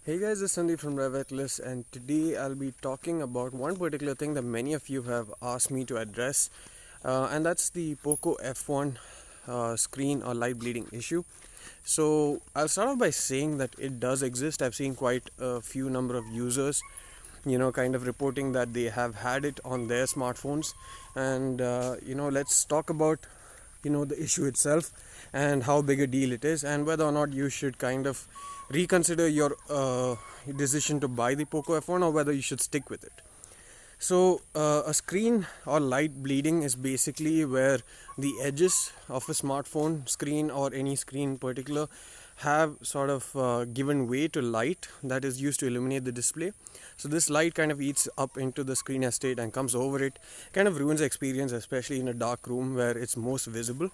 Hey guys, this is Sandeep from RevAtlas, and today I'll be talking about one particular thing that many of you have asked me to address, and that's the Poco F1 screen or light bleeding issue. So I'll start off by saying that it does exist. I've seen quite a few number of users, kind of reporting that they have had it on their smartphones, and let's talk about the issue itself and how big a deal it is, and whether or not you should kind of reconsider your decision to buy the Poco F1 or whether you should stick with it. So a screen or light bleeding is basically where the edges of a smartphone screen or any screen in particular have sort of given way to light that is used to illuminate the display. So this light kind of eats up into the screen estate and comes over it, kind of ruins the experience, especially in a dark room where it's most visible.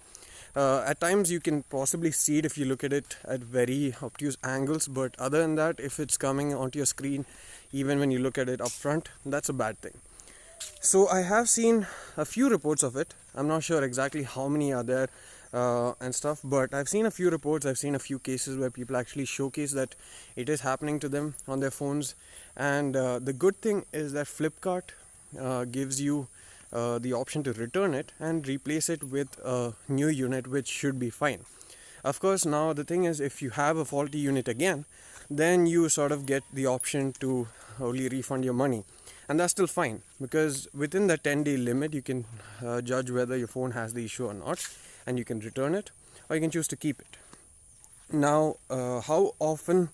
At times you can possibly see it if you look at it at very obtuse angles, but other than that, if it's coming onto your screen, even when you look at it up front, that's a bad thing. So I have seen a few reports of it. I'm not sure exactly how many are there and stuff, but I've seen a few reports. I've seen a few cases where people actually showcase that it is happening to them on their phones. And the good thing is that Flipkart gives you the option to return it and replace it with a new unit, which should be fine. Of course, now the thing is, if you have a faulty unit again, then you sort of get the option to only refund your money, and that's still fine, because within the 10-day limit you can judge whether your phone has the issue or not, and you can return it or you can choose to keep it. Now how often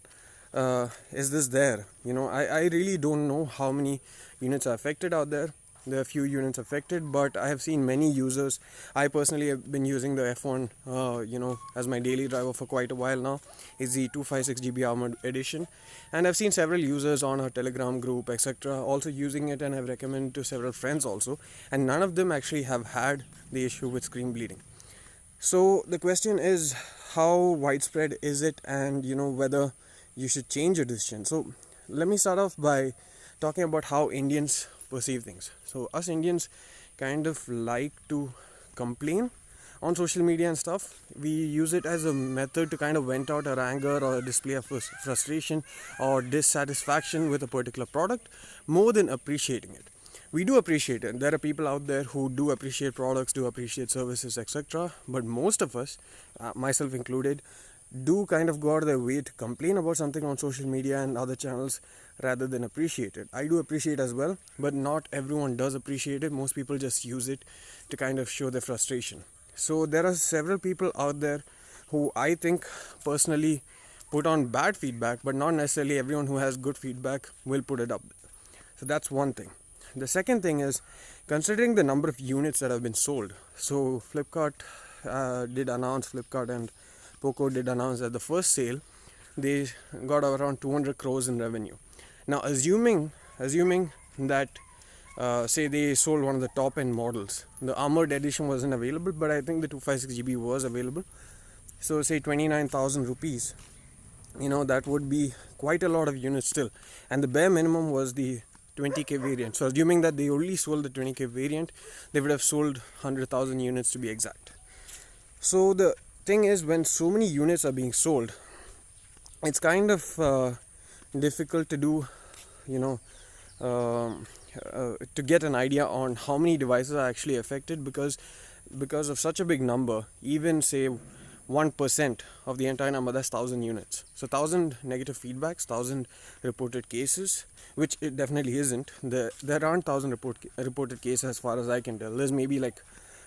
is this there? I really don't know how many units are affected out there. There are a few units affected, but I have seen many users. I personally have been using the F1 as my daily driver for quite a while now. It's the 256 GB armored edition, and I've seen several users on our Telegram group, etc., also using it, and I've recommended to several friends also, and none of them actually have had the issue with screen bleeding. So the question is, how widespread is it, and whether you should change your decision. So let me start off by talking about how Indians perceive things. So us Indians kind of like to complain on social media and stuff. We use it as a method to kind of vent out our anger or display of frustration or dissatisfaction with a particular product, more than appreciating it. We do appreciate it. There are people out there who do appreciate products, do appreciate services, etc. But most of us, myself included, do kind of go out of their way to complain about something on social media and other channels rather than appreciate it. I do appreciate as well, but not everyone does appreciate it. Most people just use it to kind of show their frustration. So there are several people out there who I think personally put on bad feedback, but not necessarily everyone who has good feedback will put it up. So that's one thing. The second thing is, considering the number of units that have been sold. So Flipkart and Poco did announce that the first sale, they got around 200 crores in revenue. Now, assuming that say they sold one of the top end models, the armored edition wasn't available, but I think the 256 GB was available. So say 29,000 rupees, that would be quite a lot of units still, and the bare minimum was the 20k variant. So assuming that they only sold the 20k variant, they would have sold 100,000 units to be exact. So the thing is, when so many units are being sold, it's kind of difficult to do to get an idea on how many devices are actually affected, because of such a big number. Even say 1% of the entire number, that's 1,000 units. So 1,000 negative feedbacks, 1,000 reported cases, which it definitely isn't. There aren't 1,000 reported cases as far as I can tell. There's maybe like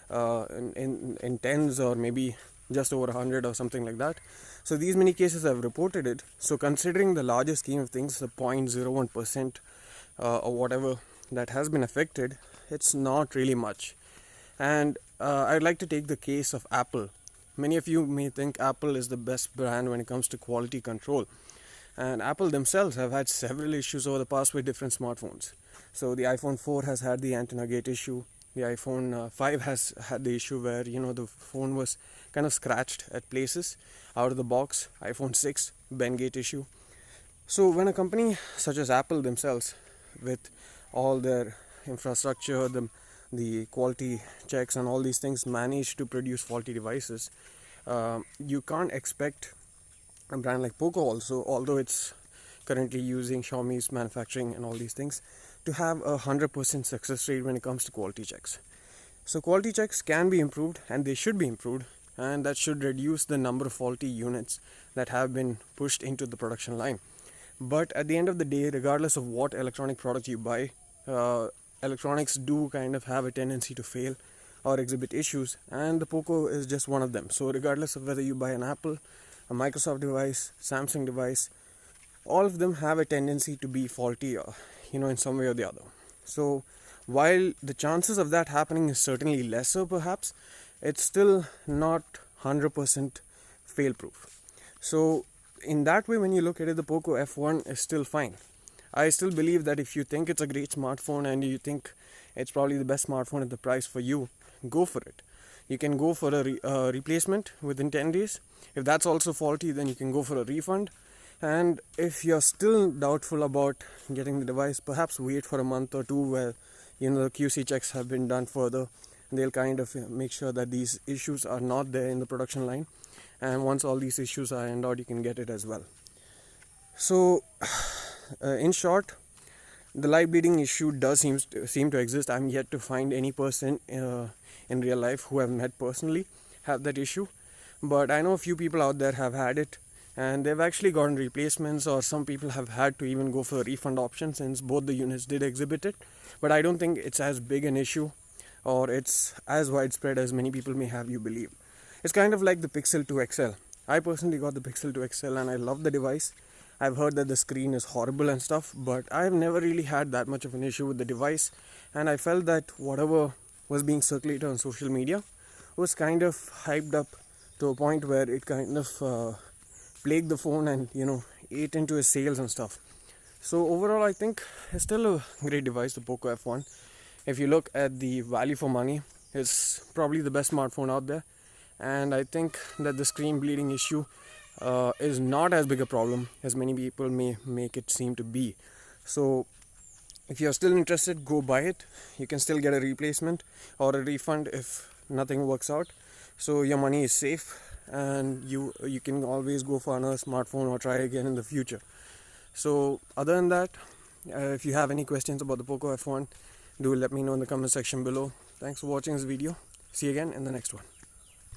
in tens, or maybe just over 100 or something like that. So these many cases have reported it. So considering the larger scheme of things, the 0.01% or whatever that has been affected, it's not really much. And I'd like to take the case of Apple. Many of you may think Apple is the best brand when it comes to quality control, and Apple themselves have had several issues over the past with different smartphones. So the iPhone 4 has had the antenna gate issue. The iPhone 5 has had the issue where the phone was kind of scratched at places out of the box. iPhone 6, bend gate issue. So when a company such as Apple themselves, with all their infrastructure, the quality checks and all these things, manage to produce faulty devices, you can't expect a brand like Poco also, although it's currently using Xiaomi's manufacturing and all these things to have a 100% success rate when it comes to quality checks. So quality checks can be improved, and they should be improved, and that should reduce the number of faulty units that have been pushed into the production line. But at the end of the day, regardless of what electronic product you buy, electronics do kind of have a tendency to fail or exhibit issues, and the Poco is just one of them. So regardless of whether you buy an Apple, a Microsoft device, Samsung device, all of them have a tendency to be faulty, in some way or the other. So while the chances of that happening is certainly lesser, perhaps, it's still not 100% fail proof. So in that way, when you look at it, the Poco F1 is still fine. I still believe that if you think it's a great smartphone and you think it's probably the best smartphone at the price for you, go for it. You can go for a replacement within 10 days. If that's also faulty, then you can go for a refund. And if you're still doubtful about getting the device, perhaps wait for a month or two where the QC checks have been done further. They'll kind of make sure that these issues are not there in the production line, and once all these issues are ironed out, you can get it as well. So in short, the light bleeding issue does seem to exist. I'm yet to find any person in real life who I've met personally have that issue, but I know a few people out there have had it, and they've actually gotten replacements, or some people have had to even go for a refund option since both the units did exhibit it. But I don't think it's as big an issue, or it's as widespread as many people may have you believe. It's kind of like the Pixel 2 XL. I personally got the Pixel 2 XL and I love the device. I've heard that the screen is horrible and stuff, but I've never really had that much of an issue with the device, and I felt that whatever was being circulated on social media was kind of hyped up to a point where it kind of plagued the phone and ate into his sales and stuff. So overall, I think it's still a great device, the Poco F1. If you look at the value for money, it's probably the best smartphone out there, and I think that the screen bleeding issue is not as big a problem as many people may make it seem to be. So if you're still interested, go buy it. You can still get a replacement or a refund if nothing works out, so your money is safe, and you can always go for another smartphone or try again in the future. So other than that, if you have any questions about the Poco F1, do let me know in the comment section below. Thanks for watching this video. See you again in the next one.